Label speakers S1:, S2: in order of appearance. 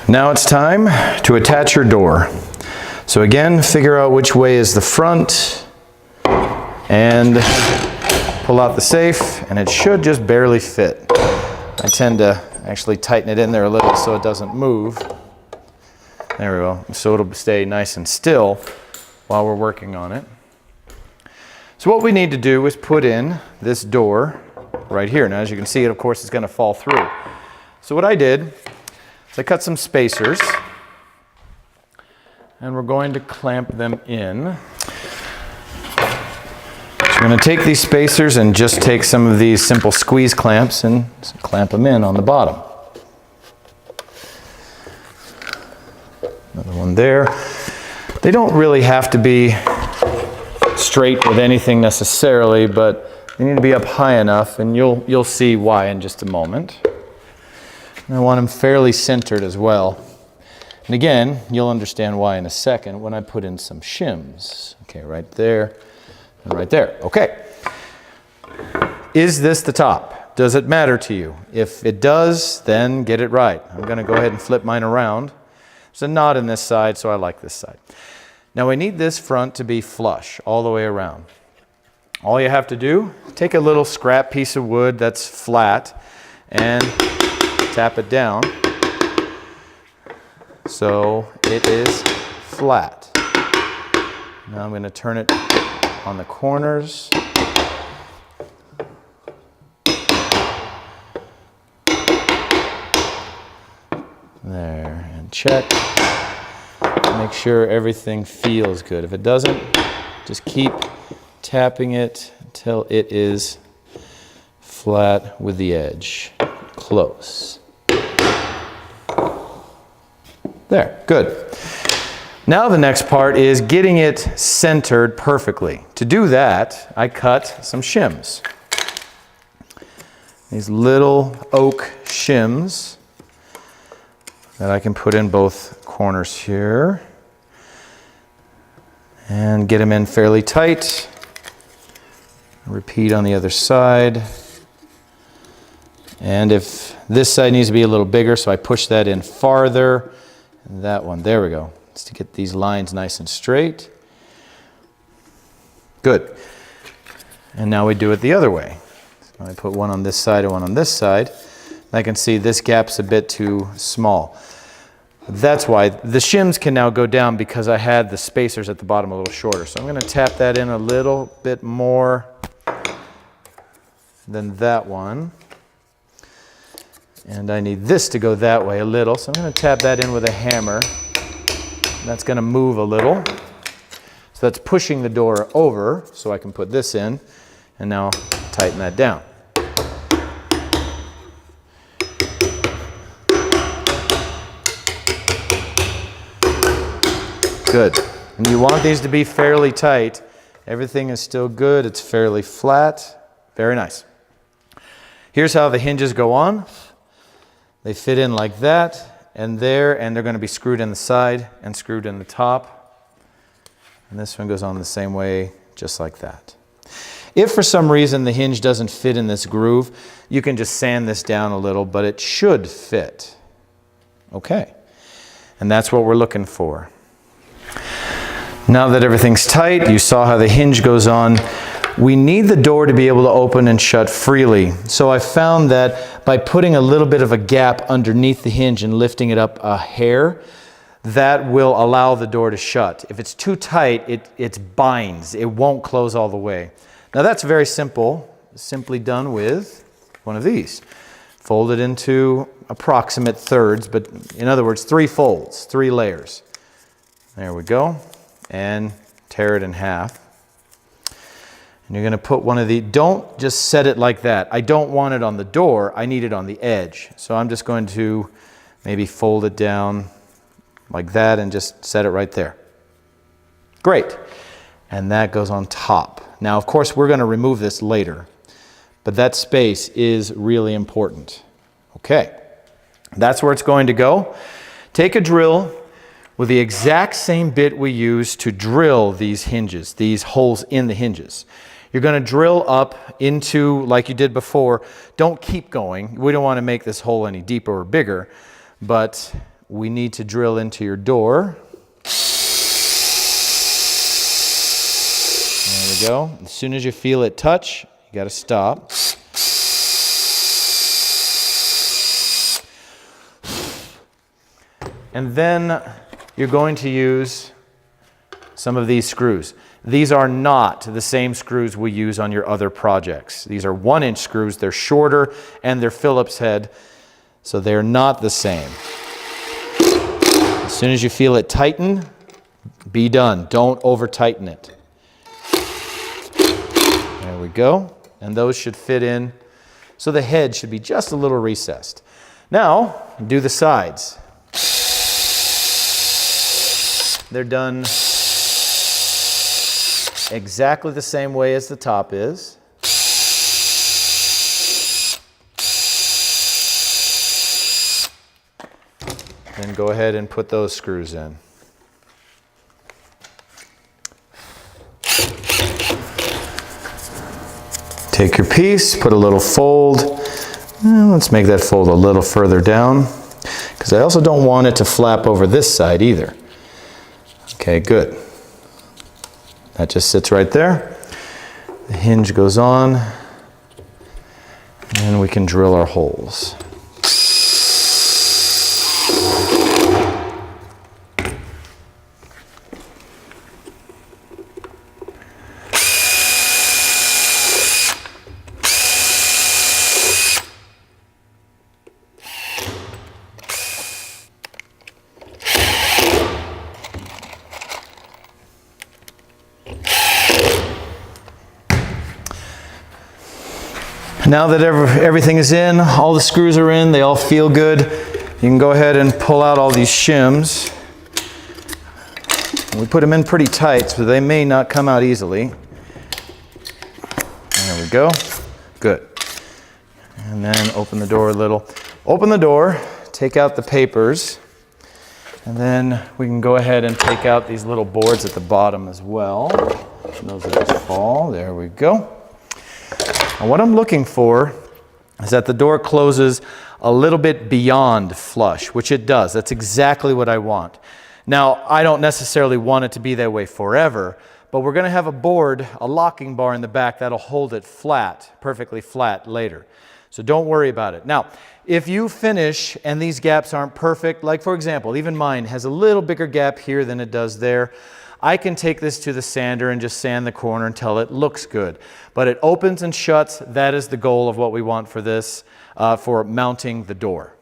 S1: Now it's time to attach your door. So again, figure out which way is the front and pull out the safe, and it should just barely fit. I tend to actually tighten it in there a little so it doesn't move. There we go. So it'll stay nice and still while we're working on it. So what we need to do is put in this door right here. Now as you can see, it of course is going to fall through. So what I did is I cut some spacers and we're going to clamp them in. So we're going to take these spacers and just take some of these simple squeeze clamps and clamp them in on the bottom. Another one there. They don't really have to be straight with anything necessarily, but they need to be up high enough, and you'll see why in just a moment. And I want them fairly centered as well. And again, you'll understand why in a second when I put in some shims. Okay, right there and right there. Okay. Is this the top? Does it matter to you? If it does, then get it right. I'm going to go ahead and flip mine around. There's a knot in this side, so I like this side. Now we need this front to be flush all the way around. All you have to do, take a little scrap piece of wood that's flat and tap it down so it is flat. Now I'm going to turn it on the corners. There, and check. Make sure everything feels good. If it doesn't, just keep tapping it until it is flat with the edge. Close. There, good. Now the next part is getting it centered perfectly. To do that, I cut some shims. These little oak shims that I can put in both corners here and get them in fairly tight. Repeat on the other side. And if this side needs to be a little bigger, so I push that in farther. And that one, there we go. Just to get these lines nice and straight. Good. And now we do it the other way. So I put one on this side and one on this side. I can see this gap's a bit too small. That's why the shims can now go down, because I had the spacers at the bottom a little shorter. So I'm going to tap that in a little bit more than that one. And I need this to go that way a little, so I'm going to tap that in with a hammer. That's going to move a little. So that's pushing the door over, so I can put this in, and now tighten that down. Good. And you want these to be fairly tight. Everything is still good. It's fairly flat. Very nice. Here's how the hinges go on. They fit in like that and there, and they're going to be screwed in the side and screwed in the top. And this one goes on the same way, just like that. If for some reason the hinge doesn't fit in this groove, you can just sand this down a little, but it should fit. Okay. And that's what we're looking for. Now that everything's tight, you saw how the hinge goes on. We need the door to be able to open and shut freely. So I found that by putting a little bit of a gap underneath the hinge and lifting it up a hair, that will allow the door to shut. If it's too tight, it binds. It won't close all the way. Now that's very simple. Simply done with one of these. Fold it into approximate thirds, but in other words, 3 folds, 3 layers. There we go. And tear it in half. And you're going to put one of the, don't just set it like that. I don't want it on the door, I need it on the edge. So I'm just going to maybe fold it down like that and just set it right there. Great. And that goes on top. Now, of course, we're going to remove this later, but that space is really important. Okay. That's where it's going to go. Take a drill with the exact same bit we use to drill these hinges, these holes in the hinges. You're going to drill up into, like you did before. Don't keep going. We don't want to make this hole any deeper or bigger, but we need to drill into your door. There we go. As soon as you feel it touch, you got to stop. And then you're going to use some of these screws. These are not the same screws we use on your other projects. These are 1-inch screws. They're shorter and they're Phillips head, so they're not the same. As soon as you feel it tighten, be done. Don't over tighten it. There we go. And those should fit in. So the head should be just a little recessed. Now, do the sides. They're done exactly the same way as the top is. Then go ahead and put those screws in. Take your piece, put a little fold. Let's make that fold a little further down, because I also don't want it to flap over this side either. Okay, good. That just sits right there. The hinge goes on, and we can drill our holes. Now that everything is in, all the screws are in, they all feel good, you can go ahead and pull out all these shims. We put them in pretty tight, so they may not come out easily. There we go. Good. And then open the door a little. Open the door, take out the papers, and then we can go ahead and take out these little boards at the bottom as well. Those will just fall. There we go. And what I'm looking for is that the door closes a little bit beyond flush, which it does. That's exactly what I want. Now, I don't necessarily want it to be that way forever, but we're going to have a board, a locking bar in the back that'll hold it flat, perfectly flat later. So don't worry about it. Now, if you finish and these gaps aren't perfect, like for example, even mine has a little bigger gap here than it does there, I can take this to the sander and just sand the corner until it looks good. But it opens and shuts. That is the goal of what we want for this, for mounting the door.